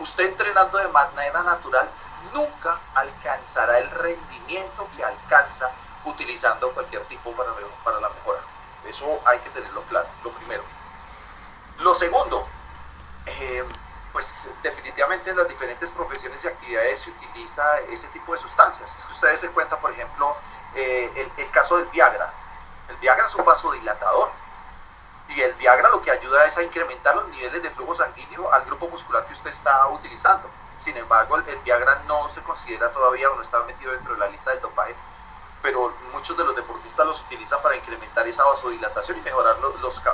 Usted entrenando de manera natural nunca alcanzará el rendimiento que alcanza utilizando cualquier tipo para la mejora. Eso hay que tenerlo claro, lo primero. Lo segundo, pues definitivamente en las diferentes profesiones y actividades se utiliza ese tipo de sustancias. Es que ustedes se cuentan, por ejemplo, el caso del Viagra. El Viagra es un vasodilatador y el Viagra lo que ayuda es a incrementar los niveles de flujo sanguíneo al grupo muscular que usted está utilizando. Sin embargo, el Viagra no se considera todavía o no está metido dentro de la lista del dopaje, pero muchos de los deportistas los utilizan para incrementar esa vasodilatación y mejorar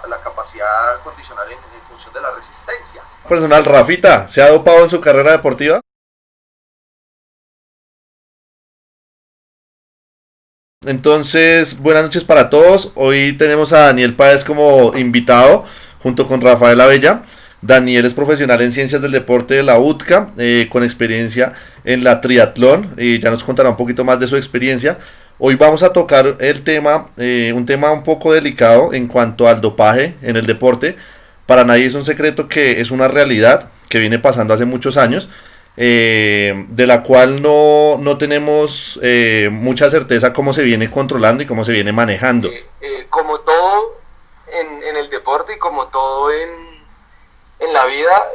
la capacidad condicional en función de la resistencia. Personal, Rafita, ¿se ha dopado en su carrera deportiva? Entonces, buenas noches para todos. Hoy tenemos a Daniel Páez como invitado, junto con Rafael Abella. Daniel es profesional en ciencias del deporte de la UTCA, con experiencia en la triatlón. Ya nos contará un poquito más de su experiencia. Hoy vamos a tocar el tema, un tema un poco delicado en cuanto al dopaje en el deporte. Para nadie es un secreto que es una realidad que viene pasando hace muchos años, de la cual no tenemos mucha certeza cómo se viene controlando y cómo se viene manejando. Como todo en el deporte y como todo en la vida,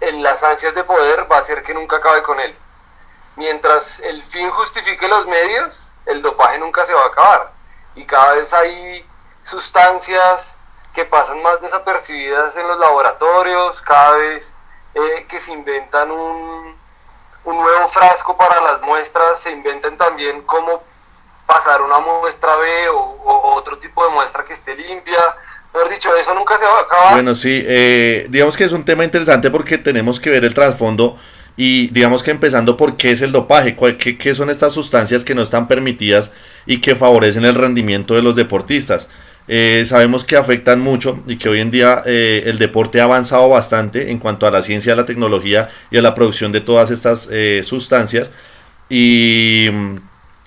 en las ansias de poder va a ser que nunca acabe con él. Mientras el fin justifique los medios, el dopaje nunca se va a acabar. Y cada vez hay sustancias que pasan más desapercibidas en los laboratorios, cada vez que se inventan un nuevo frasco para las muestras, se inventan también cómo pasar una muestra B o otro tipo de muestra que esté limpia. Mejor dicho, eso nunca se va a acabar. Bueno, sí, digamos que es un tema interesante porque tenemos que ver el trasfondo y digamos que empezando por qué es el dopaje, qué son estas sustancias que no están permitidas y que favorecen el rendimiento de los deportistas. Sabemos que afectan mucho y que hoy en día el deporte ha avanzado bastante en cuanto a la ciencia, a la tecnología y a la producción de todas estas sustancias. Y,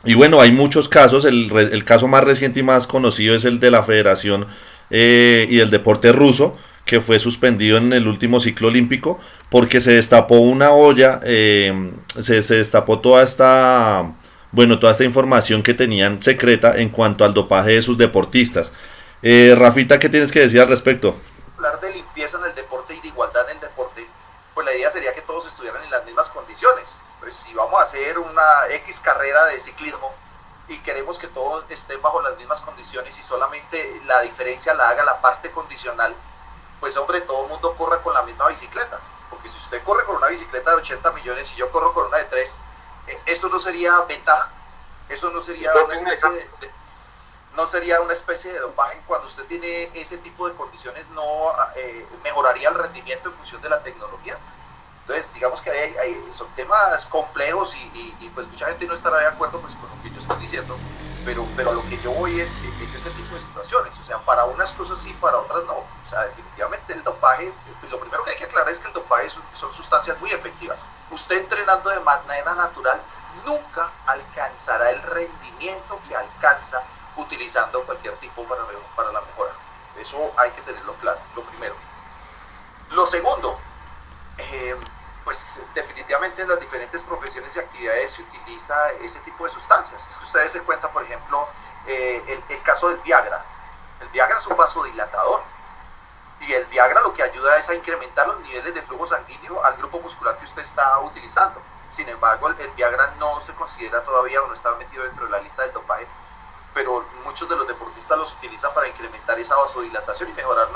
y bueno, hay muchos casos, el caso más reciente y más conocido es el de la Federación y del Deporte Ruso, que fue suspendido en el último ciclo olímpico porque se destapó una olla, se destapó toda esta información que tenían secreta en cuanto al dopaje de sus deportistas. Rafita, ¿qué tienes que decir al respecto? Hablar de limpieza en el deporte y de igualdad en el deporte, pues la idea sería que todos estuvieran en las mismas condiciones. Pues si vamos a hacer una X carrera de ciclismo y queremos que todos estén bajo las mismas condiciones y solamente la diferencia la haga la parte condicional, pues hombre, todo el mundo corra con la misma bicicleta. Porque si usted corre con una bicicleta de 80 millones y yo corro con una de 3, eso no sería ventaja, eso no sería no sería una especie de dopaje. Cuando usted tiene ese tipo de condiciones no mejoraría el rendimiento en función de la tecnología. Entonces digamos que son temas complejos y pues mucha gente no estará de acuerdo pues con lo que yo estoy diciendo, pero a lo que yo voy es ese tipo de situaciones. O sea, para unas cosas sí, para otras no. O sea, definitivamente el dopaje, lo primero que hay que aclarar es que el dopaje son sustancias muy efectivas. Usted entrenando de manera natural nunca alcanzará el rendimiento que alcanza utilizando cualquier tipo para la mejora. Eso hay que tenerlo claro, lo primero. Lo segundo, pues definitivamente en las diferentes profesiones y actividades se utiliza ese tipo de sustancias. Es que ustedes se cuentan, por ejemplo, el caso del Viagra. El Viagra es un vasodilatador y el Viagra lo que ayuda es a incrementar los niveles de flujo sanguíneo al grupo muscular que usted está utilizando. Sin embargo, el Viagra no se considera todavía o no está metido dentro de la lista del dopaje, pero muchos de los deportistas los utilizan para incrementar esa vasodilatación y mejorar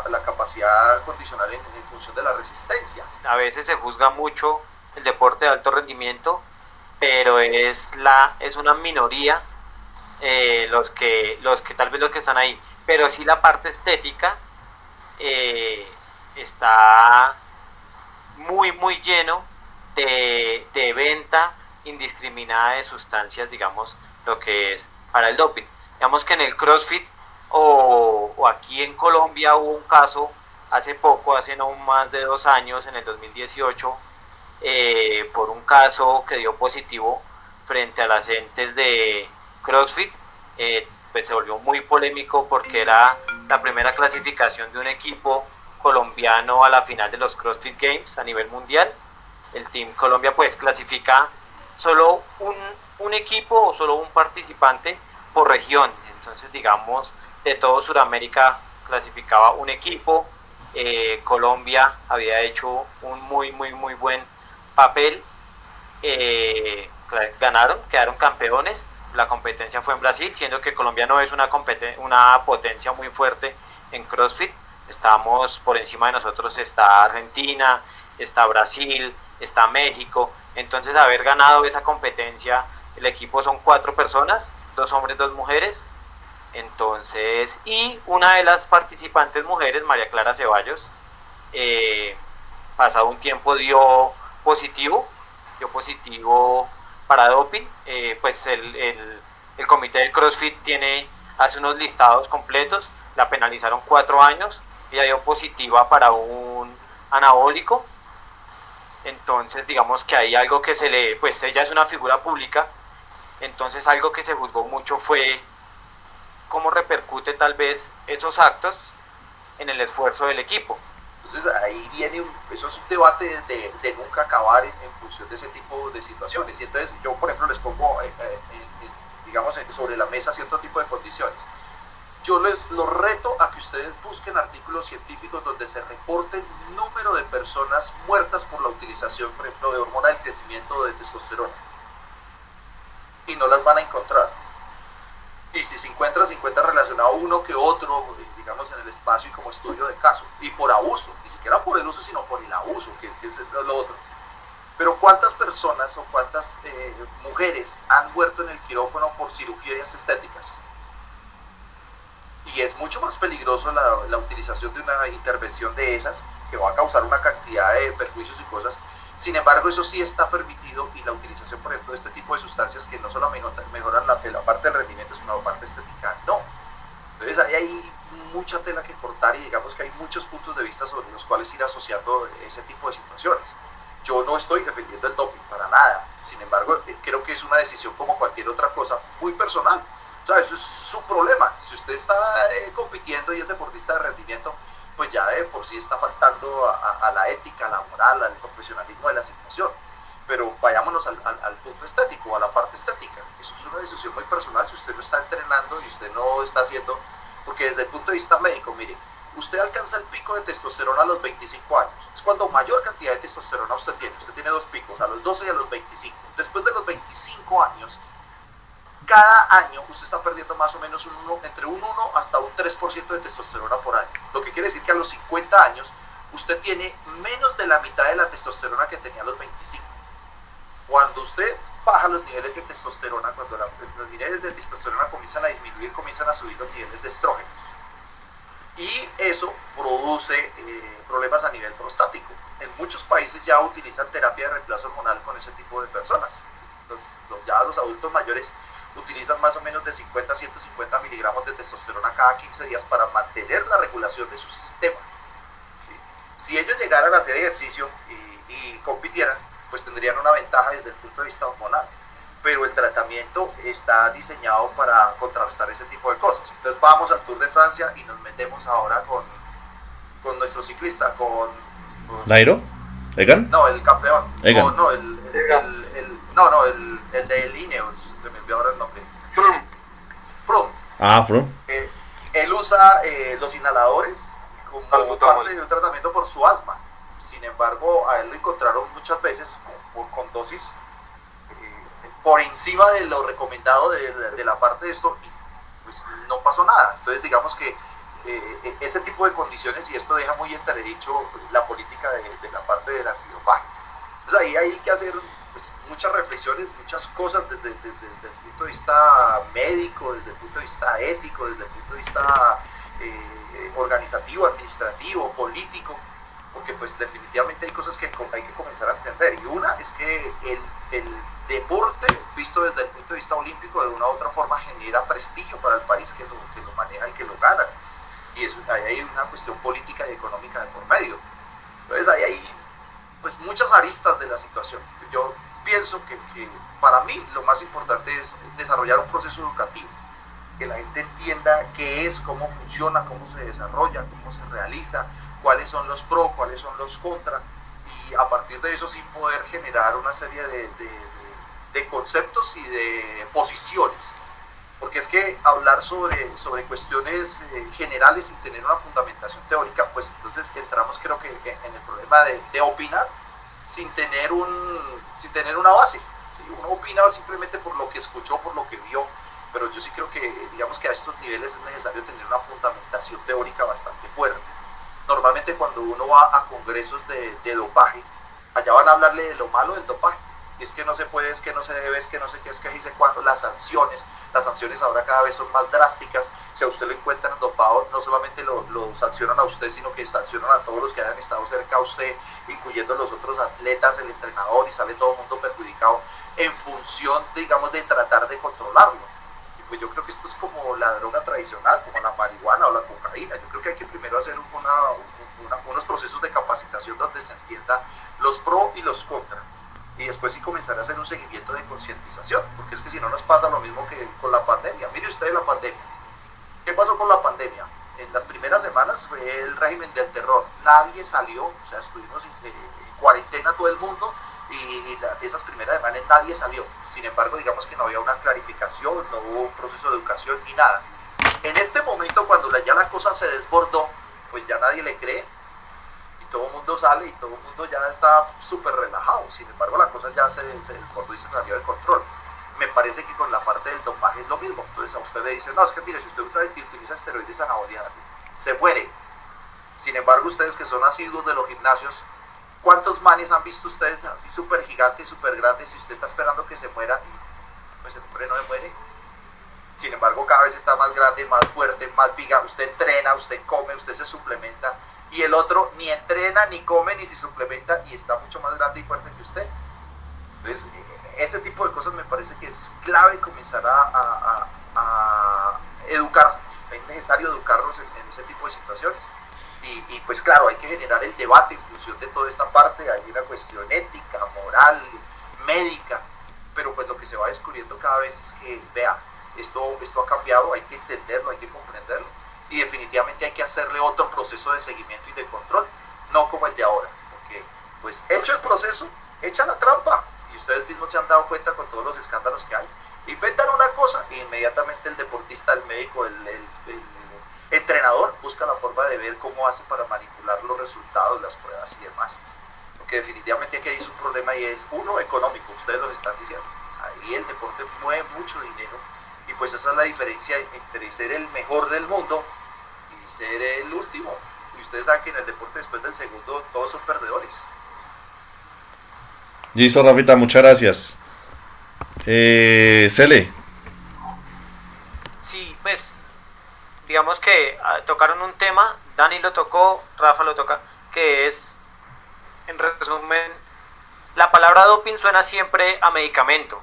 la capacidad condicional en función de la resistencia. A veces se juzga mucho el deporte de alto rendimiento, pero es una minoría tal vez los que están ahí, pero sí la parte estética está muy lleno de venta indiscriminada de sustancias, digamos, lo que es para el doping. Digamos que en el CrossFit o aquí en Colombia hubo un caso hace poco, hace no más de 2 años, en el 2018, por un caso que dio positivo frente a las entes de CrossFit. Pues se volvió muy polémico porque era la primera clasificación de un equipo colombiano a la final de los CrossFit Games a nivel mundial. El Team Colombia pues clasifica solo un equipo o solo un participante por región. Entonces, digamos, de todo Sudamérica clasificaba un equipo. Colombia había hecho un muy buen papel. Quedaron campeones. La competencia fue en Brasil, siendo que Colombia no es una potencia muy fuerte en CrossFit. Estamos por encima de nosotros, está Argentina, está Brasil, está México. Entonces, haber ganado esa competencia, el equipo son 4 personas, 2 hombres, 2 mujeres. Entonces, y una de las participantes mujeres, María Clara Ceballos, pasado un tiempo dio positivo para doping. Pues el comité del CrossFit hace unos listados completos. La penalizaron 4 años. Ella dio positiva para un anabólico. Entonces, digamos que hay algo que pues ella es una figura pública. Entonces, algo que se juzgó mucho fue cómo repercute tal vez esos actos en el esfuerzo del equipo. Entonces ahí viene, eso es un debate de nunca acabar en función de ese tipo de situaciones. Y entonces yo, por ejemplo, les pongo, digamos, sobre la mesa cierto tipo de condiciones. Yo los reto a que ustedes busquen artículos científicos donde se reporte el número de personas muertas por la utilización, por ejemplo, de hormona del crecimiento o de testosterona. Y no las van a encontrar. Y si se encuentra relacionado uno que otro, digamos, en el espacio y como estudio de caso. Y por abuso, ni siquiera por el uso, sino por el abuso, que es lo otro. Pero ¿cuántas personas o cuántas mujeres han muerto en el quirófano por cirugías estéticas? Y es mucho más peligroso la utilización de una intervención de esas, que va a causar una cantidad de perjuicios y cosas. Sin embargo, eso sí está permitido, y la utilización, por ejemplo, de este tipo de sustancias que no solo mejoran la parte del rendimiento, sino la parte estética, no. Entonces ahí hay mucha tela que cortar, y digamos que hay muchos puntos de vista sobre los cuales ir asociando ese tipo de situaciones. Yo no estoy defendiendo el doping para nada, sin embargo, creo que es una decisión como cualquier otra cosa, muy personal. O sea, eso es su problema. Si usted está compitiendo y es deportista de rendimiento, pues ya de por sí está faltando a la ética, a la moral, al profesionalismo de la situación. Pero vayámonos al punto estético, a la parte estética. Eso es una decisión muy personal. Si usted no está entrenando y usted no está haciendo, porque desde el punto de vista médico, mire, usted alcanza el pico de testosterona a los 25 años. Es cuando mayor cantidad de testosterona usted tiene. Usted tiene 2 picos, a los 12 y a los 25. Después de los 25 años, cada año usted está perdiendo más o menos entre un 1 hasta un 3% de testosterona por año. Lo que quiere decir que a los 50 años usted tiene menos de la mitad de la testosterona que tenía a los 25. Cuando usted baja los niveles de testosterona, cuando los niveles de testosterona comienzan a disminuir, comienzan a subir los niveles de estrógenos. Y eso produce problemas a nivel prostático. En muchos países ya utilizan terapia de reemplazo hormonal con ese tipo de personas. Entonces, ya los adultos mayores utilizan más o menos de 50 a 150 miligramos de testosterona cada 15 días para mantener la regulación de su sistema. ¿Sí? Si ellos llegaran a hacer ejercicio y compitieran, pues tendrían una ventaja desde el punto de vista hormonal. Pero el tratamiento está diseñado para contrarrestar ese tipo de cosas. Entonces vamos al Tour de Francia y nos metemos ahora con nuestro ciclista, con ¿Nairo? ¿Egan? No, el campeón. Egan. No, el de Ineos, se me olvidó ahora el nombre. Froome. Ah, Froome. Él usa los inhaladores como parte de un tratamiento por su asma. Sin embargo, a él lo encontraron muchas veces con dosis por encima de lo recomendado de la parte de esto, y pues no pasó nada. Entonces digamos que ese tipo de condiciones, y esto deja muy entredicho la política de la parte del antidopaje. Entonces ahí hay que hacer pues muchas reflexiones, muchas cosas desde el punto de vista médico, desde el punto de vista ético, desde el punto de vista organizativo, administrativo, político, porque pues definitivamente hay cosas que hay que comenzar a entender, y una es que el deporte, visto desde el punto de vista olímpico, de una u otra forma genera prestigio para el país que lo maneja y que lo gana, y eso, ahí hay una cuestión política y económica de por medio. Entonces ahí hay pues muchas aristas de la situación. Yo pienso que para mí lo más importante es desarrollar un proceso educativo, que la gente entienda qué es, cómo funciona, cómo se desarrolla, cómo se realiza, cuáles son los pro, cuáles son los contra, y a partir de eso sí poder generar una serie de conceptos y de posiciones. Porque es que hablar sobre cuestiones generales sin tener una fundamentación teórica, pues entonces entramos creo que en el problema de opinar sin tener una base. ¿Sí? Uno opina simplemente por lo que escuchó, por lo que vio, pero yo sí creo que, digamos que a estos niveles es necesario tener una fundamentación teórica bastante fuerte. Normalmente cuando uno va a congresos de dopaje, allá van a hablarle de lo malo del dopaje. Es que no se puede, es que no se debe, es que no sé qué, es que dice cuándo, las sanciones ahora cada vez son más drásticas. Si a usted lo encuentran dopado, no solamente lo sancionan a usted, sino que sancionan a todos los que hayan estado cerca a usted, incluyendo los otros atletas, el entrenador, y sale todo el mundo perjudicado en función, digamos, de tratar de controlarlo. Y pues yo creo que esto es como la droga tradicional, como la marihuana o la cocaína. Yo creo que hay que primero hacer unos procesos de capacitación donde se entienda los pro y los contra, y después sí comenzar a hacer un seguimiento de concientización, porque es que si no nos pasa lo mismo que con la pandemia. Mire usted la pandemia. ¿Qué pasó con la pandemia? En las primeras semanas fue el régimen del terror. Nadie salió, o sea, estuvimos en cuarentena todo el mundo, y esas primeras semanas nadie salió. Sin embargo, digamos que no había una clarificación, no hubo un proceso de educación ni nada. En este momento, cuando ya la cosa se desbordó, pues ya nadie le cree, todo el mundo sale y todo el mundo ya está súper relajado. Sin embargo, la cosa ya se desbordó y se salió de control. Me parece que con la parte del dopaje es lo mismo. Entonces a usted le dicen, no, es que mire, si usted utiliza esteroides anabólicos, se muere. Sin embargo, ustedes que son asiduos de los gimnasios, ¿cuántos manes han visto ustedes así súper gigantes, súper grandes, y usted está esperando que se muera? Pues el hombre no se muere. Sin embargo, cada vez está más grande, más fuerte, más viga. Usted entrena, usted come, usted se suplementa, y el otro ni entrena, ni come, ni se suplementa, y está mucho más grande y fuerte que usted. Entonces, este tipo de cosas me parece que es clave comenzar a educarnos. Es necesario educarnos en ese tipo de situaciones. Y pues claro, hay que generar el debate en función de toda esta parte. Hay una cuestión ética, moral, médica, pero pues lo que se va descubriendo cada vez es que, vea, esto ha cambiado, hay que entenderlo, hay que comprenderlo, y definitivamente hay que hacerle otro proceso de seguimiento y de control, no como el de ahora, porque pues hecho el proceso, echa la trampa, y ustedes mismos se han dado cuenta con todos los escándalos que hay. Inventan una cosa e inmediatamente el deportista, el médico, el entrenador busca la forma de ver cómo hace para manipular los resultados, las pruebas y demás. Porque definitivamente aquí hay un problema, y es uno económico, ustedes lo están diciendo. Ahí el deporte mueve mucho dinero, y pues esa es la diferencia entre ser el mejor del mundo y ser el último. Y ustedes saben que en el deporte después del segundo todos son perdedores. Listo, Rafita, muchas gracias. Cele. Sí, pues digamos que tocaron un tema, Dani lo tocó, Rafa lo toca, que es, en resumen, la palabra doping suena siempre a medicamento,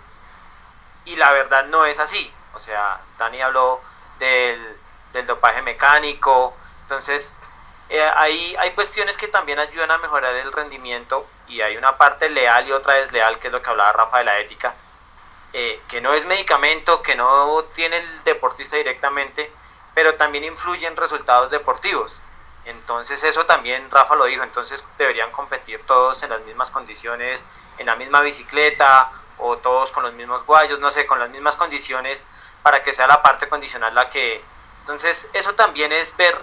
y la verdad no es así. O sea, Dani habló del dopaje mecánico. Entonces hay cuestiones que también ayudan a mejorar el rendimiento, y hay una parte leal y otra desleal, que es lo que hablaba Rafa de la ética, que no es medicamento, que no tiene el deportista directamente, pero también influye en resultados deportivos. Entonces eso también Rafa lo dijo, entonces deberían competir todos en las mismas condiciones, en la misma bicicleta, o todos con los mismos guayos, no sé, con las mismas condiciones, para que sea la parte condicional la que... Entonces eso también es ver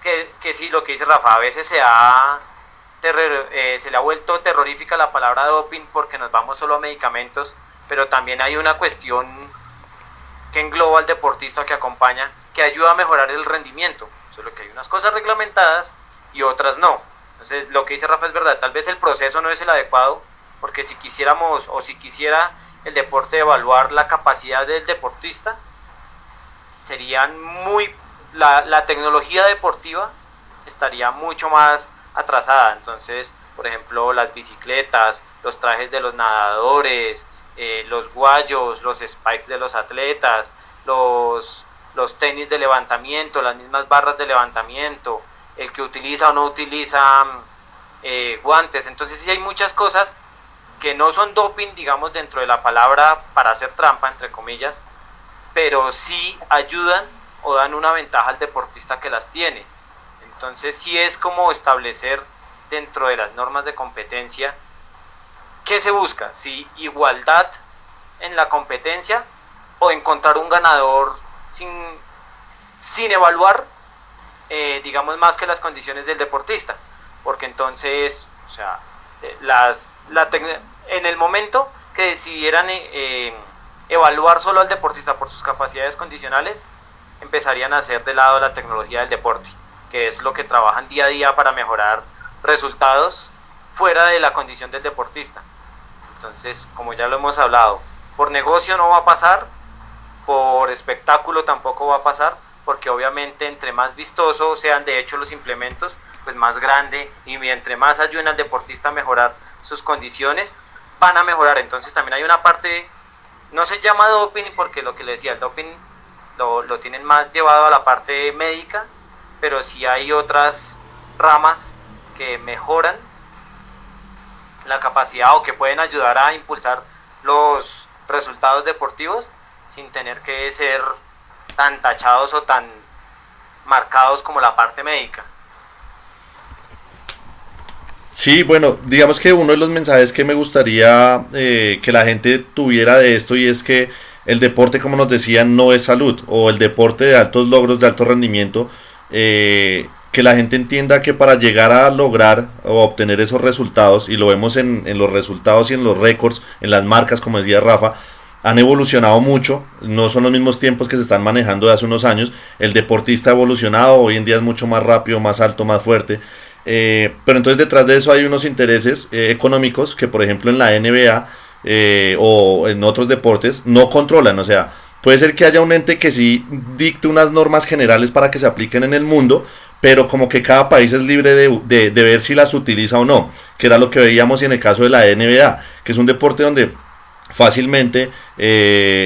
que sí, lo que dice Rafa, a veces se le ha vuelto terrorífica la palabra doping, porque nos vamos solo a medicamentos, pero también hay una cuestión que engloba al deportista, que acompaña, que ayuda a mejorar el rendimiento. Solo que hay unas cosas reglamentadas y otras no. Entonces lo que dice Rafa es verdad, tal vez el proceso no es el adecuado, porque si quisiéramos, o si quisiera el deporte evaluar la capacidad del deportista, la tecnología deportiva estaría mucho más atrasada. Entonces, por ejemplo, las bicicletas, los trajes de los nadadores, los guayos, los spikes de los atletas, los tenis de levantamiento, las mismas barras de levantamiento, el que utiliza o no utiliza guantes. Entonces sí hay muchas cosas que no son doping, digamos, dentro de la palabra para hacer trampa, entre comillas, pero sí ayudan o dan una ventaja al deportista que las tiene. Entonces sí es como establecer dentro de las normas de competencia qué se busca, si igualdad en la competencia o encontrar un ganador sin evaluar, digamos, más que las condiciones del deportista, porque entonces, o sea, en el momento que decidieran evaluar solo al deportista por sus capacidades condicionales, empezarían a hacer de lado la tecnología del deporte, que es lo que trabajan día a día para mejorar resultados fuera de la condición del deportista. Entonces, como ya lo hemos hablado, por negocio no va a pasar, por espectáculo tampoco va a pasar, porque obviamente entre más vistoso sean de hecho los implementos, pues más grande, y entre más ayuden al deportista a mejorar sus condiciones, van a mejorar. Entonces también hay una parte, no se llama doping porque lo que le decía, el doping lo tienen más llevado a la parte médica, pero sí hay otras ramas que mejoran la capacidad o que pueden ayudar a impulsar los resultados deportivos sin tener que ser tan tachados o tan marcados como la parte médica. Sí, bueno, digamos que uno de los mensajes que me gustaría que la gente tuviera de esto, y es que el deporte, como nos decían, no es salud, o el deporte de altos logros, de alto rendimiento, que la gente entienda que para llegar a lograr o obtener esos resultados, y lo vemos en los resultados y en los récords, en las marcas, como decía Rafa, han evolucionado mucho, no son los mismos tiempos que se están manejando de hace unos años. El deportista ha evolucionado, hoy en día es mucho más rápido, más alto, más fuerte, pero entonces detrás de eso hay unos intereses económicos que, por ejemplo, en la NBA o en otros deportes no controlan. O sea, puede ser que haya un ente que sí dicte unas normas generales para que se apliquen en el mundo, pero como que cada país es libre de ver si las utiliza o no, que era lo que veíamos en el caso de la NBA, que es un deporte donde fácilmente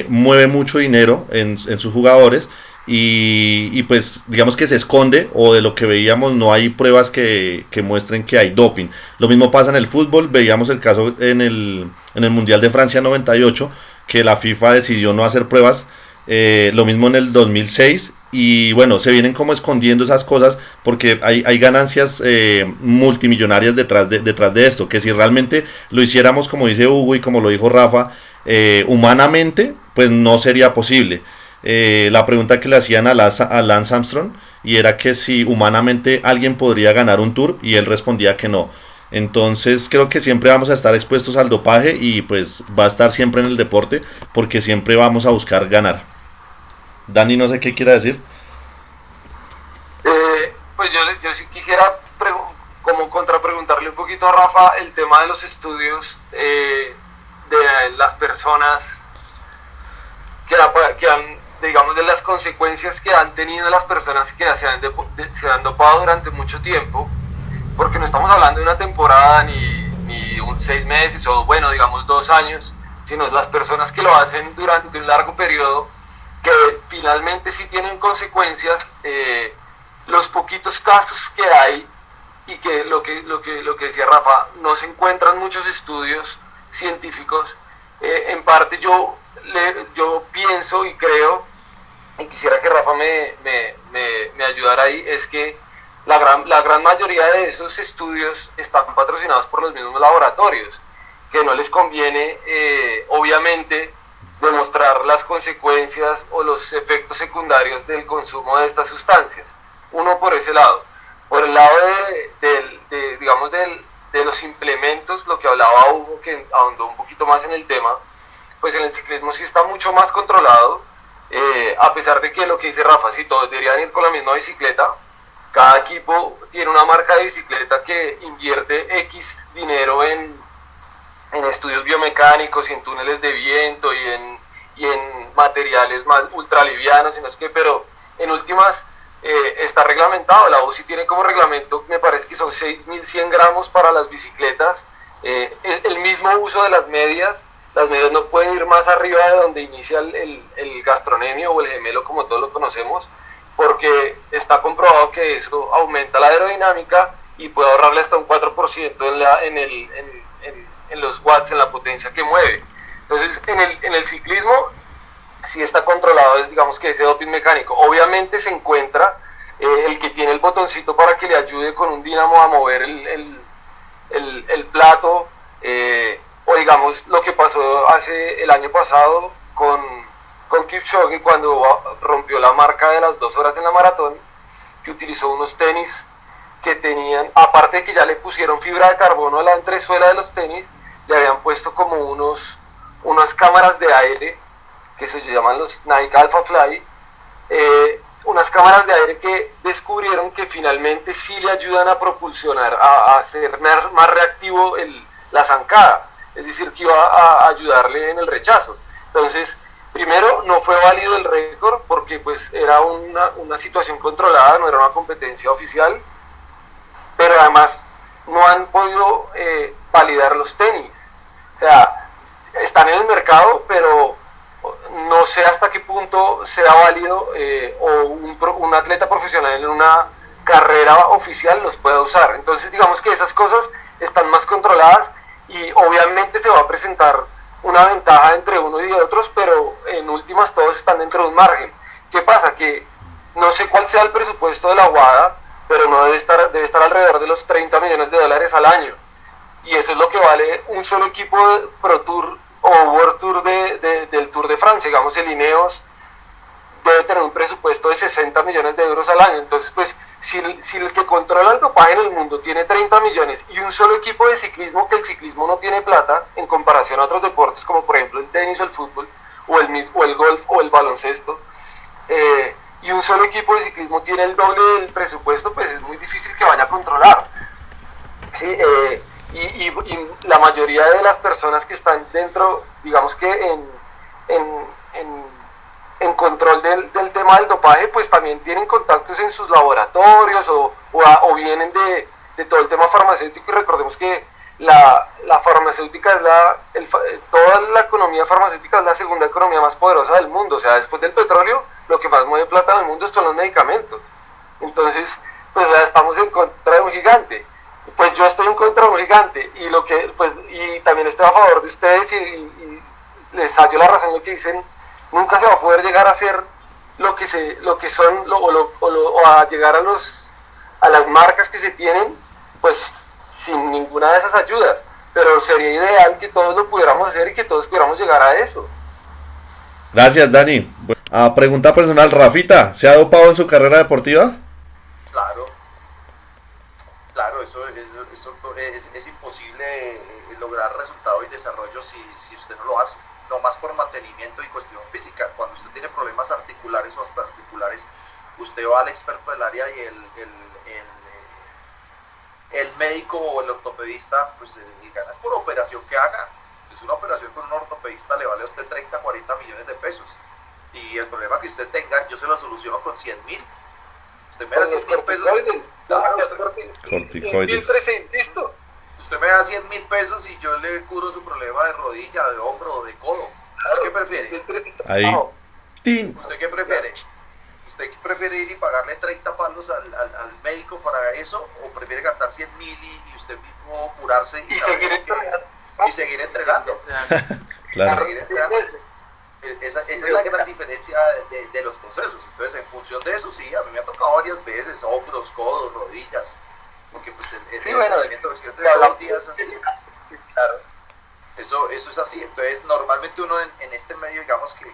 mueve mucho dinero en sus jugadores, y pues digamos que se esconde, o de lo que veíamos no hay pruebas que muestren que hay doping. Lo mismo pasa en el fútbol, veíamos el caso en el Mundial de Francia 98, que la FIFA decidió no hacer pruebas, lo mismo en el 2006, y bueno, se vienen como escondiendo esas cosas porque hay ganancias multimillonarias detrás de esto, que si realmente lo hiciéramos como dice Hugo y como lo dijo Rafa, humanamente, pues no sería posible. La pregunta que le hacían a Lance Armstrong, y era que si humanamente alguien podría ganar un tour, y él respondía que no. Entonces creo que siempre vamos a estar expuestos al dopaje, y pues va a estar siempre en el deporte, porque siempre vamos a buscar ganar. Dani, no sé qué quiera decir. Pues yo sí quisiera como contrapreguntarle un poquito a Rafa el tema de los estudios de las personas que han, digamos, de las consecuencias que han tenido las personas que se han dopado durante mucho tiempo, porque no estamos hablando de una temporada ni 6 meses o bueno, digamos 2 años, sino las personas que lo hacen durante un largo periodo, que finalmente sí tienen consecuencias. Los poquitos casos que hay, y que lo que decía Rafa, no se encuentran muchos estudios científicos. En parte yo pienso y creo, y quisiera que Rafa me ayudara ahí, es que la gran mayoría de esos estudios están patrocinados por los mismos laboratorios, que no les conviene obviamente demostrar las consecuencias o los efectos secundarios del consumo de estas sustancias. Uno por ese lado. Por el lado digamos de los implementos, lo que hablaba Hugo, que ahondó un poquito más en el tema, pues en el ciclismo sí está mucho más controlado, a pesar de que lo que dice Rafa, si todos deberían ir con la misma bicicleta, cada equipo tiene una marca de bicicleta que invierte X dinero en estudios biomecánicos y en túneles de viento y en materiales más ultralivianos, y no sé qué, pero en últimas está reglamentado. La UCI tiene como reglamento, me parece que son 6.100 gramos para las bicicletas, el mismo uso de las medias no pueden ir más arriba de donde inicia el gastronemio o el gemelo, como todos lo conocemos, porque está comprobado que eso aumenta la aerodinámica y puede ahorrarle hasta un 4% en los watts, en la potencia que mueve. Entonces en el ciclismo sí está controlado, digamos que ese doping mecánico. Obviamente se encuentra el que tiene el botoncito para que le ayude con un dínamo a mover el plato, o digamos lo que pasó el año pasado con Kipchoge cuando rompió la marca de las 2 horas en la maratón, que utilizó unos tenis que tenían, aparte de que ya le pusieron fibra de carbono a la entresuela de los tenis, le habían puesto como unas cámaras de aire que se llaman los Nike Alpha Fly, unas cámaras de aire que descubrieron que finalmente sí le ayudan a propulsionar, a hacer más reactivo la zancada, es decir, que iba a ayudarle en el rechazo. Entonces, primero, no fue válido el récord porque pues era una situación controlada, no era una competencia oficial, pero además no han podido validar los tenis. O sea, están en el mercado, pero no sé hasta qué punto sea válido o un atleta profesional en una carrera oficial los pueda usar. Entonces, digamos que esas cosas están más controladas y obviamente se va a presentar una ventaja entre uno y otros, pero en últimas todos están dentro de un margen. ¿Qué pasa? Que no sé cuál sea el presupuesto de la WADA, pero no debe estar alrededor de los $30 millones al año. Y eso es lo que vale un solo equipo de Pro Tour o World Tour del Tour de Francia. Digamos, el Ineos debe tener un presupuesto de 60 millones de euros al año. Entonces, pues, si el que controla el dopaje en el mundo tiene 30 millones y un solo equipo de ciclismo, que el ciclismo no tiene plata en comparación a otros deportes como por ejemplo el tenis o el fútbol o el golf o el baloncesto, y un solo equipo de ciclismo tiene el doble del presupuesto, pues es muy difícil que vaya a controlar. ¿Sí? Y la mayoría de las personas que están dentro, digamos que en control del tema del dopaje, pues también tienen contactos en sus laboratorios o vienen de todo el tema farmacéutico. Y recordemos que la farmacéutica es toda la economía farmacéutica es la segunda economía más poderosa del mundo. O sea, después del petróleo, lo que más mueve plata en el mundo son los medicamentos. Entonces, pues ya estamos en contra de un gigante. Pues yo estoy en contra de un gigante y también estoy a favor de ustedes y les hallo la razón en lo que dicen. Nunca se va a poder llegar a hacer lo que son o a llegar a las marcas que se tienen, pues sin ninguna de esas ayudas. Pero sería ideal que todos lo pudiéramos hacer y que todos pudiéramos llegar a eso. Gracias, Dani. A pregunta personal, Rafita, ¿se ha dopado en su carrera deportiva? Claro, eso es imposible lograr resultados y desarrollo si usted no lo hace, no más por mantenimiento y cuestión física. Cuando usted tiene problemas articulares o extraarticulares, usted va al experto del área y el médico o el ortopedista, pues gana es por operación que haga. Es una operación con un ortopedista le vale a usted 30, 40 millones de pesos. Y el problema que usted tenga, yo se lo soluciono con 100.000. Usted me da 100.000 pesos. Corticoides. Listo. Usted me da 100.000 pesos y yo le curo su problema de rodilla, de hombro o de codo. ¿Usted qué prefiere? Ahí. ¡Tin! ¿Usted qué prefiere? ¿Usted prefiere ir y pagarle 30 palos al médico para eso? ¿O prefiere gastar 100.000 y usted mismo curarse y seguir entrenando? Claro. Seguir entrenando. Esa es la gran diferencia de los procesos. Entonces, en función de eso, sí, a mí me ha tocado varias veces, hombros, codos, rodillas, porque pues el entrenamiento que siempre todos los días es así. Claro. Eso es así. Entonces, normalmente uno en este medio, digamos que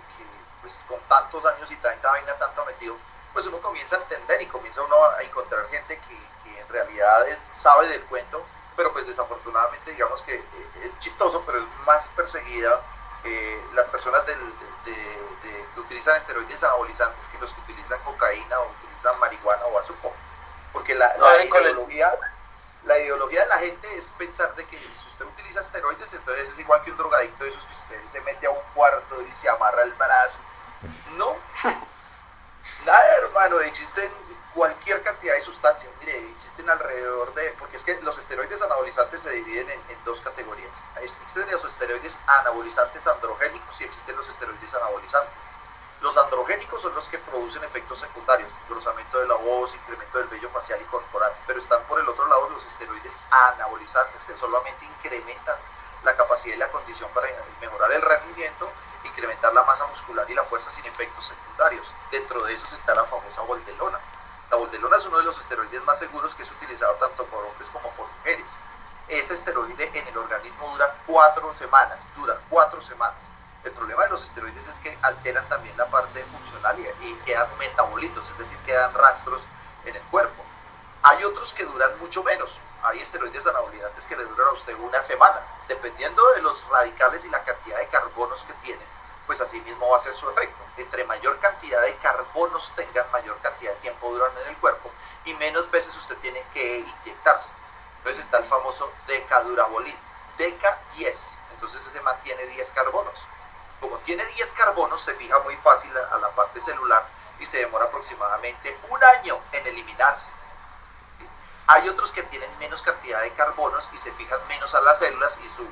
pues con tantos años y tanta vaina, tanto metido, pues uno comienza a entender y comienza uno a encontrar gente que en realidad sabe del cuento, pero pues desafortunadamente, digamos que es chistoso, pero es más perseguida las personas que utilizan esteroides anabolizantes que los que utilizan cocaína o utilizan marihuana o bazuco, porque la ideología de la gente es pensar de que si usted utiliza esteroides, entonces es igual que un drogadicto de esos que usted se mete a un cuarto y se amarra el brazo. No, nada, hermano. Existen cualquier cantidad de sustancias. Mire, existen alrededor porque es que los esteroides anabolizantes se dividen en dos categorías. Existen los esteroides anabolizantes androgénicos y existen los esteroides anabolizantes. Los androgénicos son los que producen efectos secundarios, engrosamiento de la voz, incremento del vello facial y corporal, pero están por el otro lado los esteroides anabolizantes, que solamente incrementan la capacidad y la condición para mejorar el rendimiento, incrementar la masa muscular y la fuerza sin efectos secundarios. Dentro de esos está la famosa voldelona. La boldelona es uno de los esteroides más seguros que es utilizado tanto por hombres como por mujeres. Ese esteroide en el organismo dura 4 semanas, El problema de los esteroides es que alteran también la parte funcional y quedan metabolitos, es decir, quedan rastros en el cuerpo. Hay otros que duran mucho menos. Hay esteroides anabolizantes que le duran a usted una semana. Dependiendo de los radicales y la cantidad de carbonos que tienen, pues así mismo va a ser su efecto. Entre mayor cantidad de carbonos tengan, mayor cantidad de tiempo duran en el cuerpo y menos veces usted tiene que inyectarse. Entonces está el famoso Decadurabolin, Deca 10. Entonces ese mantiene 10 carbonos. Como tiene 10 carbonos, se fija muy fácil a la parte celular y se demora aproximadamente un año en eliminarse. Hay otros que tienen menos cantidad de carbonos y se fijan menos a las células y su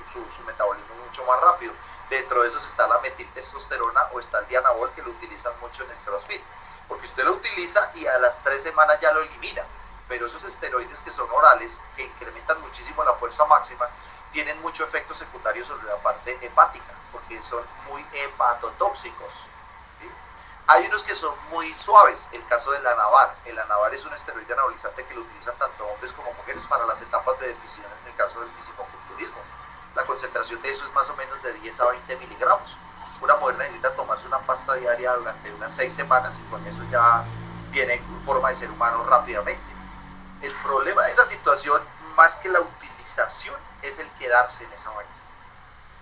metabolismo es mucho más rápido. Dentro de esos está la metiltestosterona o está el Dianabol, que lo utilizan mucho en el CrossFit. Porque usted lo utiliza y a las 3 semanas ya lo elimina. Pero esos esteroides que son orales, que incrementan muchísimo la fuerza máxima, tienen mucho efecto secundario sobre la parte hepática, porque son muy hepatotóxicos. ¿Sí? Hay unos que son muy suaves, el caso del Anavar. El Anavar es un esteroide anabolizante que lo utilizan tanto hombres como mujeres para las etapas de definición en el caso del fisicoculturismo. La concentración de eso es más o menos de 10 a 20 miligramos. Una mujer necesita tomarse una pasta diaria durante unas 6 semanas y con eso ya viene en forma de ser humano rápidamente. El problema de esa situación, más que la utilización, es el quedarse en esa vaina.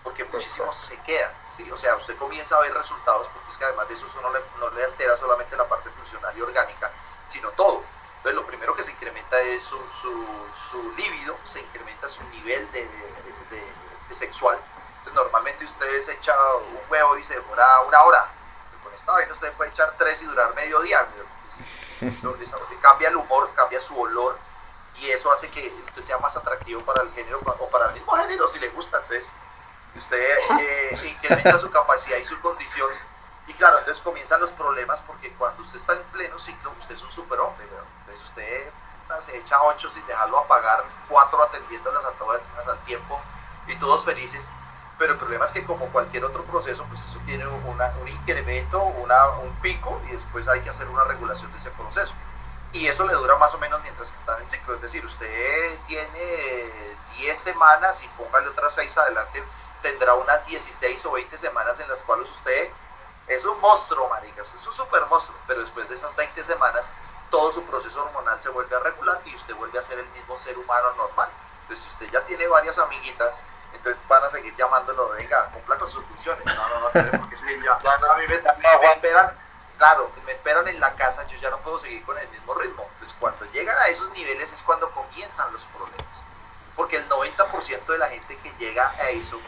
Porque muchísimos se quedan, ¿sí? O sea, usted comienza a ver resultados, porque es que además de eso no le altera solamente la parte funcional y orgánica, sino todo. Entonces lo primero que se incrementa es su líbido, se incrementa su nivel de sexual. Entonces normalmente usted se echa un huevo y se demora una hora. Con esta vaina usted puede echar 3 y durar medio día. Eso cambia el humor, cambia su olor y eso hace que usted sea más atractivo para el género o para el mismo género si le gusta. Entonces usted incrementa su capacidad y su condición y claro, entonces comienzan los problemas porque cuando usted está en pleno ciclo usted es un superhombre, ¿verdad? Entonces usted se echa 8 sin dejarlo apagar, 4 atendiéndolas a todas al tiempo y todos felices. Pero el problema es que como cualquier otro proceso, pues eso tiene un incremento, un pico y después hay que hacer una regulación de ese proceso. Y eso le dura más o menos mientras que está en el ciclo. Es decir, usted tiene 10 semanas y póngale otras 6 adelante, tendrá unas 16 o 20 semanas en las cuales usted es un monstruo, marica, usted es un super monstruo. Pero después de esas 20 semanas, todo su proceso hormonal se vuelve a regular y usted vuelve a ser el mismo ser humano normal. Entonces, si usted ya tiene varias amiguitas, entonces van a seguir llamándolo, venga, cumpla con sus funciones. No, porque sí, ya. A mí me esperan, claro, me esperan en la casa, yo ya no puedo seguir con el mismo ritmo. Entonces cuando llegan a esos niveles es cuando comienzan los problemas. Porque el 90% de la gente que llega a eso,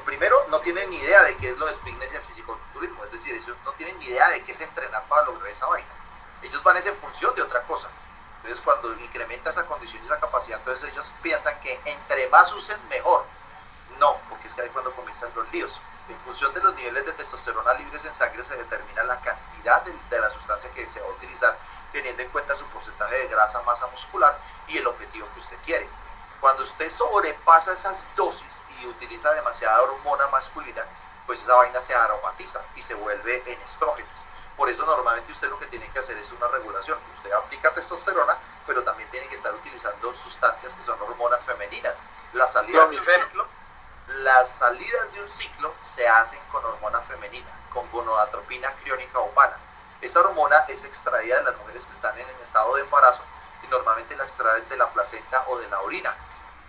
primero no tienen ni idea de qué es lo del fitness y el fisicoculturismo. Es decir, ellos no tienen ni idea de qué es entrenar para lograr esa vaina. Ellos van en función de otra cosa. Entonces cuando incrementa esa condición y esa capacidad, entonces ellos piensan que entre más usen, mejor. No, porque es que ahí cuando comienzan los líos. En función de los niveles de testosterona libres en sangre se determina la cantidad de la sustancia que se va a utilizar, teniendo en cuenta su porcentaje de grasa, masa muscular y el objetivo que usted quiere. Cuando usted sobrepasa esas dosis y utiliza demasiada hormona masculina, pues esa vaina se aromatiza y se vuelve en estrógenos. Por eso normalmente usted lo que tiene que hacer es una regulación. Usted aplica testosterona, pero también tiene que estar utilizando sustancias que son hormonas femeninas. Las salidas de un ciclo se hacen con hormona femenina, con gonadotropina criónica humana. Esa hormona es extraída de las mujeres que están en estado de embarazo y normalmente la extraen de la placenta o de la orina.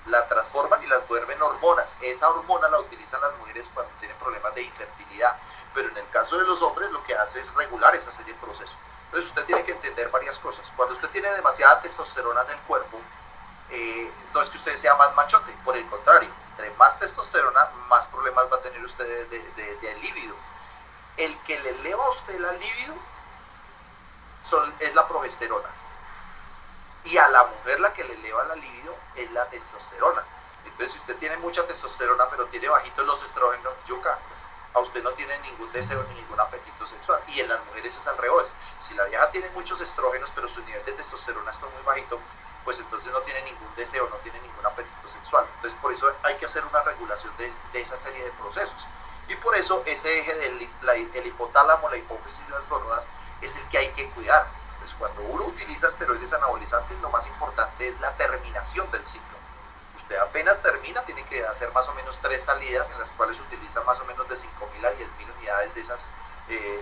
La transforman y las vuelven hormonas. Esa hormona la utilizan las mujeres cuando tienen problemas de infertilidad, pero en el caso de los hombres lo que hace es regular esa serie de procesos. Entonces usted tiene que entender varias cosas. Cuando usted tiene demasiada testosterona en el cuerpo, no es que usted sea más machote, por el contrario, entre más testosterona, más problemas va a tener usted de líbido. El que le eleva a usted la líbido es la progesterona. Y a la mujer la que le eleva la libido es la testosterona. Entonces si usted tiene mucha testosterona pero tiene bajitos los estrógenos, yuca, a usted no tiene ningún deseo ni ningún apetito sexual. Y en las mujeres es al revés. Si la vieja tiene muchos estrógenos pero su nivel de testosterona está muy bajito, pues entonces no tiene ningún deseo, no tiene ningún apetito sexual. Entonces por eso hay que hacer una regulación de esa serie de procesos. Y por eso ese eje del el hipotálamo, la hipófisis y las gónadas es el que hay que cuidar. Entonces, cuando uno utiliza esteroides anabolizantes, lo más importante es la terminación del ciclo. Usted apenas termina, tiene que hacer más o menos 3 salidas en las cuales utiliza más o menos de 5.000 a 10.000 unidades de esas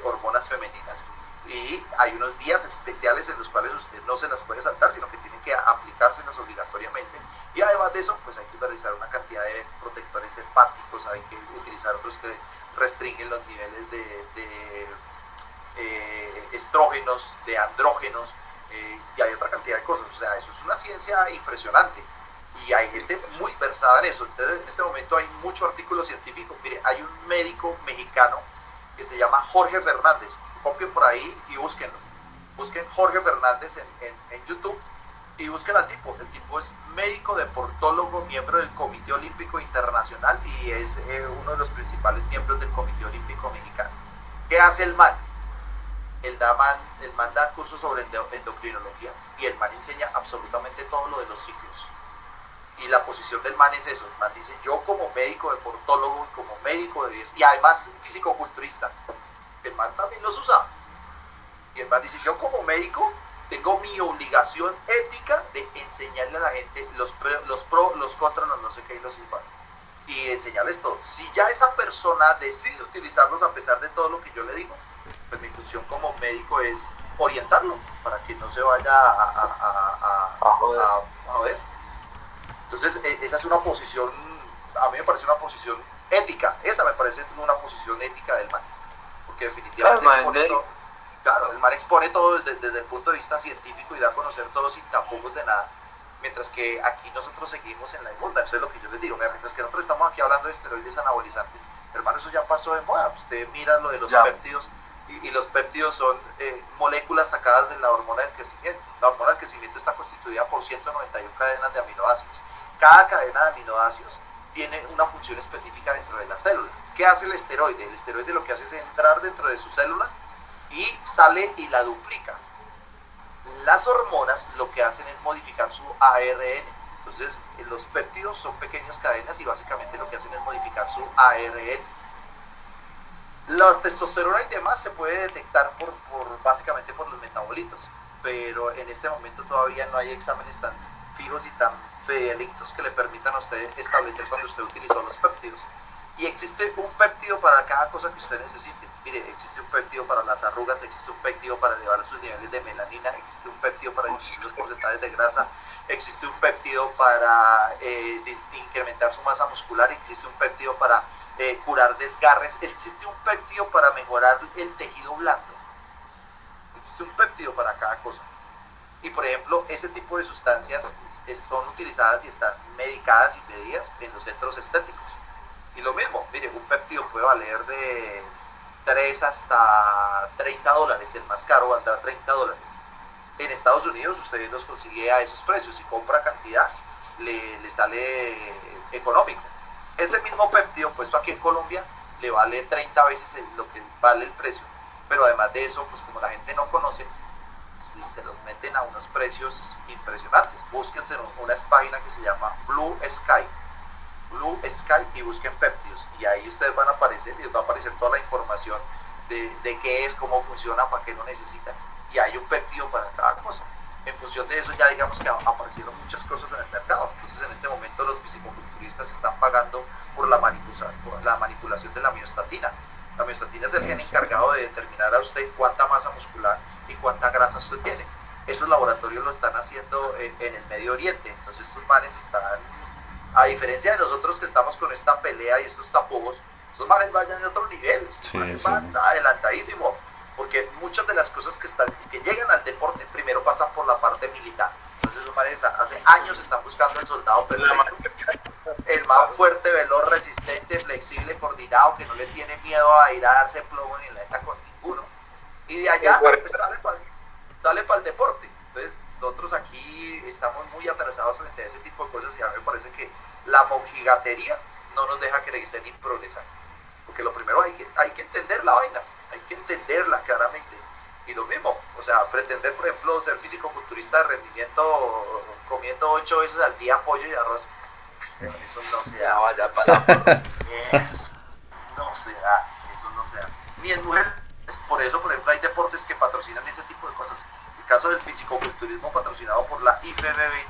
hormonas femeninas. Y hay unos días especiales en los cuales usted no se las puede saltar, sino que tiene que aplicárselas obligatoriamente. Y además de eso, pues hay que utilizar una cantidad de protectores hepáticos, hay que utilizar otros que restringen los niveles de estrógenos, de andrógenos, y hay otra cantidad de cosas. O sea, eso es una ciencia impresionante. Y hay gente muy versada en eso. Entonces, en este momento hay mucho artículo científico. Mire, hay un médico mexicano que se llama Jorge Fernández. Copien por ahí y búsquenlo. Busquen Jorge Fernández en YouTube y busquen al tipo. El tipo es médico deportólogo, miembro del Comité Olímpico Internacional y es uno de los principales miembros del Comité Olímpico Mexicano. ¿Qué hace el man? El man da cursos sobre endocrinología y el man enseña absolutamente todo lo de los ciclos. Y la posición del man es eso. El man dice, yo como médico deportólogo y como médico y además físico-culturista, el man también los usa. Y el man dice, yo como médico tengo mi obligación ética de enseñarle a la gente los pro, los contra, los no sé qué y los igual. Y enseñarles todo. Si ya esa persona decide utilizarlos a pesar de todo lo que yo le digo, pues mi función como médico es orientarlo para que no se vaya a joder. Entonces, esa es una posición, a mí me parece una posición ética, esa me parece una posición ética del man, porque definitivamente el man expone todo desde el punto de vista científico y da a conocer todo sin tapujos de nada, mientras que aquí nosotros seguimos en la inmunda. Entonces lo que yo les digo, mientras que nosotros estamos aquí hablando de esteroides anabolizantes, hermano, eso ya pasó de moda. Usted mira lo de los péptidos, y los péptidos son moléculas sacadas de la hormona del crecimiento. La hormona del crecimiento está constituida por 191 cadenas de aminoácidos. Cada cadena de aminoácidos tiene una función específica dentro de la célula. ¿Qué hace el esteroide? El esteroide lo que hace es entrar dentro de su célula y sale y la duplica. Las hormonas lo que hacen es modificar su ARN. Entonces, los péptidos son pequeñas cadenas y básicamente lo que hacen es modificar su ARN. La testosterona y demás se puede detectar básicamente por los metabolitos, pero en este momento todavía no hay exámenes tan fijos y tan fidedignos que le permitan a usted establecer cuando usted utilizó los péptidos. Y existe un péptido para cada cosa que usted necesite. Mire, existe un péptido para las arrugas, existe un péptido para elevar sus niveles de melanina, existe un péptido para disminuir los porcentajes de grasa, existe un péptido para incrementar su masa muscular, existe un péptido para curar desgarres, existe un péptido para mejorar el tejido blando. Existe un péptido para cada cosa. Y por ejemplo, ese tipo de sustancias son utilizadas y están medicadas y medidas en los centros estéticos. Y lo mismo, mire, un péptido puede valer de 3 hasta $30, el más caro valdrá $30. En Estados Unidos usted los consigue a esos precios, si compra cantidad le sale económico. Ese mismo péptido puesto aquí en Colombia le vale 30 veces lo que vale el precio, pero además de eso, pues como la gente no conoce, se los meten a unos precios impresionantes. Búsquense una página que se llama Blue Sky y busquen péptidos y ahí ustedes van a aparecer y les va a aparecer toda la información de qué es, cómo funciona, para qué lo necesitan, y hay un péptido para cada cosa. En función de eso ya digamos que aparecieron muchas cosas en el mercado. Entonces en este momento los fisicoculturistas están pagando por la manipulación de la miostatina. La miostatina es el gen encargado de determinar a usted cuánta masa muscular y cuánta grasa usted tiene. Esos laboratorios lo están haciendo en el Medio Oriente. Entonces estos manes están, a diferencia de nosotros que estamos con esta pelea y estos tapujos, esos manes vayan en otro nivel, esos manes van adelantadísimo, porque muchas de las cosas que llegan al deporte primero pasan por la parte militar. Entonces esos manes hace años están buscando el soldado perfecto, el más fuerte, veloz, resistente, flexible, coordinado, que no le tiene miedo a ir a darse plomo ni la neta con ninguno. Y de allá pues, sale para el deporte. Entonces nosotros aquí estamos muy atrasados frente a ese tipo de cosas y a mí me parece que la mojigatería no nos deja crecer ni progresar. Porque lo primero hay que entender la vaina, hay que entenderla claramente. Y lo mismo, o sea, pretender, por ejemplo, ser físico-culturista de rendimiento comiendo 8 veces al día pollo y arroz, eso no se da, vaya para eso no se da. Ni en mujeres, por eso, por ejemplo, hay deportes que patrocinan ese tipo de cosas. caso del fisicoculturismo patrocinado por la IFBB,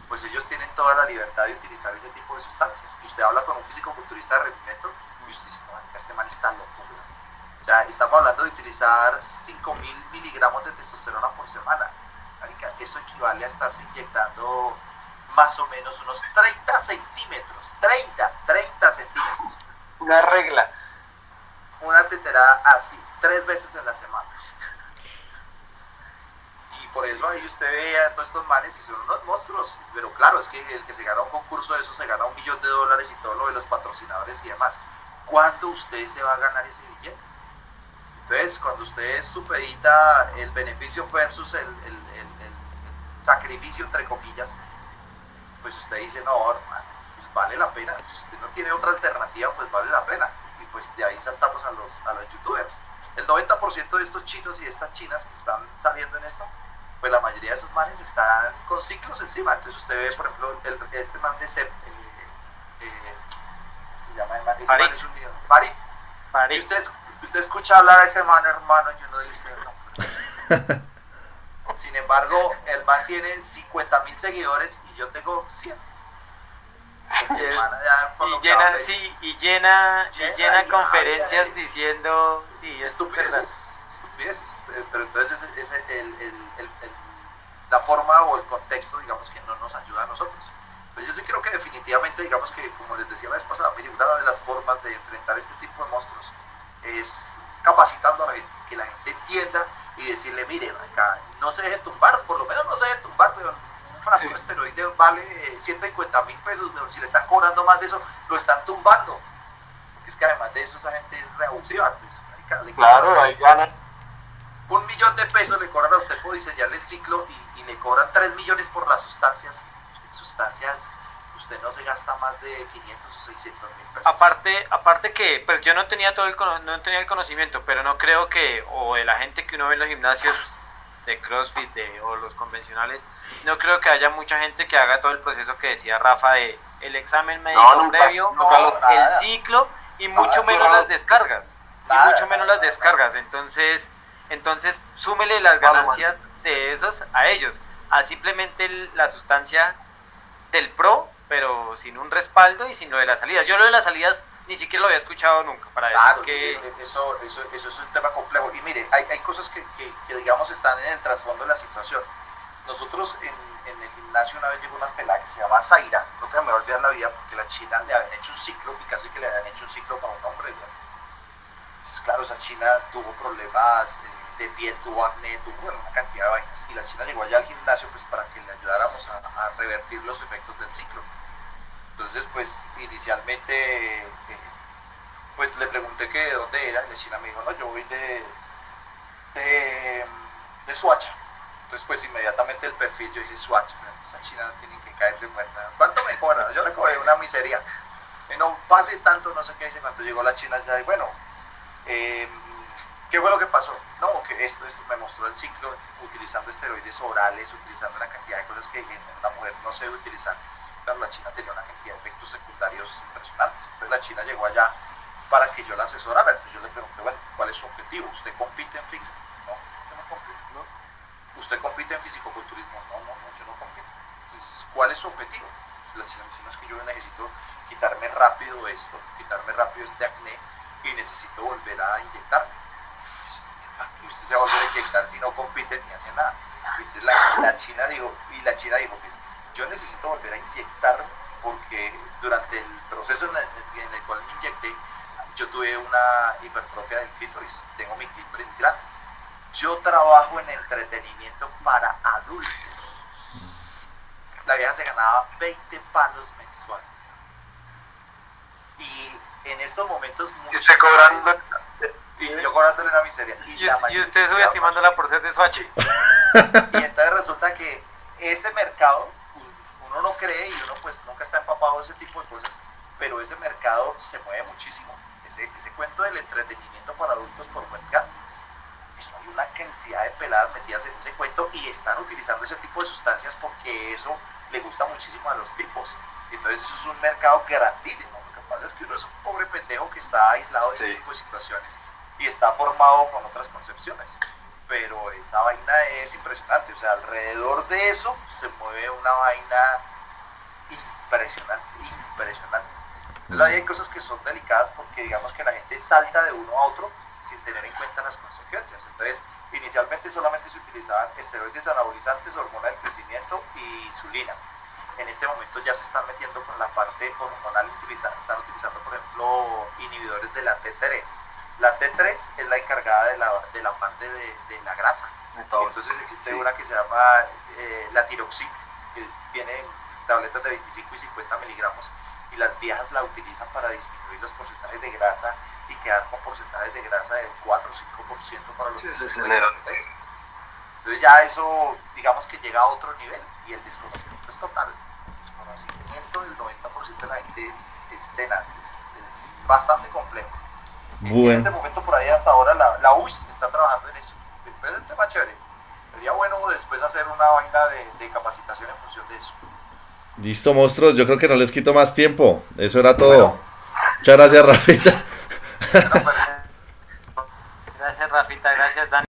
pues ellos tienen toda la libertad de utilizar ese tipo de sustancias. Y usted habla con un fisicoculturista de rendimiento y usted dice, no, este man está loco. O sea, estamos hablando de utilizar 5.000 miligramos de testosterona por semana. Marica, eso equivale a estarse inyectando más o menos unos 30 centímetros. 30 centímetros. Una regla. Una tetera así, 3 veces en la semana. Y por eso ahí usted ve a todos estos manes y son unos monstruos. Pero claro, es que el que se gana un concurso de eso se gana $1 millón y todo lo de los patrocinadores y demás. ¿Cuándo usted se va a ganar ese billete? Entonces, cuando usted supedita el beneficio versus el sacrificio, entre comillas, pues usted dice, no, hermano, pues vale la pena. Si usted no tiene otra alternativa, pues vale la pena. Y pues de ahí saltamos a los youtubers. El 90% de estos chinos y de estas chinas que están saliendo en esto, pues la mayoría de esos manes están con ciclos encima. Entonces usted ve, por ejemplo, este man de Sep, se llama el man, ese man es un niño, Farid. Y usted escucha hablar a ese man, hermano, y uno dice, no. Sin embargo, el man tiene 50.000 seguidores y yo tengo 100. Y llena conferencias diciendo, sí, es estupideces. Pero entonces la forma o el contexto, digamos, que no nos ayuda a nosotros. Pues yo sí creo que definitivamente, digamos que, como les decía la vez pasada, mire, una de las formas de enfrentar este tipo de monstruos es capacitando a la gente, que la gente entienda y decirle, mire, acá no se deje tumbar, por lo menos no se deje tumbar, pero un frasco de esteroides vale 150.000 pesos, pero si le están cobrando más de eso, lo están tumbando, porque es que además de eso esa gente es reabusiva, pues, claro, ahí ganan. $1 millón le cobran a usted por diseñarle el ciclo y le cobran 3 millones por las sustancias. Usted no se gasta más de 500 o 600.000 pesos. Aparte que pues yo no tenía el conocimiento, pero no creo que, o de la gente que uno ve en los gimnasios de CrossFit o los convencionales, no creo que haya mucha gente que haga todo el proceso que decía Rafa de el examen médico previo, el ciclo y mucho menos las descargas. Entonces súmele las ganancias de esos a ellos, a simplemente la sustancia del pro, pero sin un respaldo y sin lo de las salidas. Yo lo de las salidas ni siquiera lo había escuchado nunca, para decir que... Eso es un tema complejo. Y mire, hay cosas que digamos están en el trasfondo de la situación. Nosotros en el gimnasio una vez llegó una pelada que se llama Zaira, nunca me voy a olvidar la vida, porque la china le habían hecho un ciclo, y casi que le habían hecho un ciclo para un hombre. Entonces, claro, esa china tuvo problemas de piel, tuvo acné, tuvo una cantidad de vainas. Y la china llegó allá al gimnasio pues para que le ayudáramos a revertir los efectos del ciclo. Entonces, pues, inicialmente, pues le pregunté que de dónde era, y la china me dijo, no, yo voy de Suacha. Entonces, pues, inmediatamente el perfil, yo dije, Suacha, esta china no tiene que caerle muerta. ¿Cuánto me cobra? Yo le cobré una miseria. No pase tanto, no sé qué dice, cuando llegó la china ya, y bueno, ¿qué fue lo que pasó? No, que esto me mostró el ciclo utilizando esteroides orales, utilizando una cantidad de cosas que en una mujer no se debe utilizar. Claro, la china tenía una cantidad de efectos secundarios impresionantes. Entonces la china llegó allá para que yo la asesorara. Entonces yo le pregunté, bueno, ¿cuál es su objetivo? ¿Usted compite en fitness? No, yo no compito. ¿No? ¿Usted compite en fisicoculturismo? No, yo no compito. Entonces, ¿cuál es su objetivo? Entonces la china me dice, no, es que yo necesito quitarme rápido esto, quitarme rápido este acné y necesito volver a inyectarme. Y usted se va a volver a inyectar si no compite ni hace nada. Entonces la china dijo, yo necesito volver a inyectarme porque durante el proceso en el cual me inyecté, yo tuve una hipertrofia del clítoris, tengo mi clítoris grande. Yo trabajo en entretenimiento para adultos. La vieja se ganaba 20 palos mensuales. Y en estos momentos... Y yo cobrándole una miseria. Y usted subestimándola por ser de Soachi. Y entonces resulta que ese mercado, uno no cree y uno pues nunca está empapado de ese tipo de cosas, pero ese mercado se mueve muchísimo. Ese cuento del entretenimiento para adultos por webcam, eso hay una cantidad de peladas metidas en ese cuento y están utilizando ese tipo de sustancias porque eso le gusta muchísimo a los tipos. Entonces eso es un mercado grandísimo. Lo que pasa es que uno es un pobre pendejo que está aislado de ese tipo de situaciones y está formado con otras concepciones, pero es esa vaina es impresionante, o sea, alrededor de eso se mueve una vaina impresionante, impresionante. Entonces ahí hay cosas que son delicadas porque digamos que la gente salta de uno a otro sin tener en cuenta las consecuencias. Entonces, inicialmente solamente se utilizaban esteroides anabolizantes, hormona del crecimiento y insulina. En este momento ya se están metiendo con la parte hormonal, están utilizando, por ejemplo, inhibidores de la T3. La T3 es la encargada de la parte de la grasa. Entonces existe una que se llama la tiroxina, que viene en tabletas de 25 y 50 miligramos, y las viejas la utilizan para disminuir los porcentajes de grasa y quedar con porcentajes de grasa del 4 o 5% para los procesos de grasa. Entonces ya eso, digamos que llega a otro nivel y el desconocimiento es total. El desconocimiento del 90% de la gente es tenaz, es bastante complejo. Bueno. En este momento por ahí hasta ahora la UIS está trabajando en eso. Pero es un tema chévere. Sería bueno después hacer una vaina de capacitación en función de eso. Listo, monstruos, yo creo que no les quito más tiempo. Eso era todo. Bueno. Muchas gracias, Rafita. Gracias, Rafita. Gracias, Dani.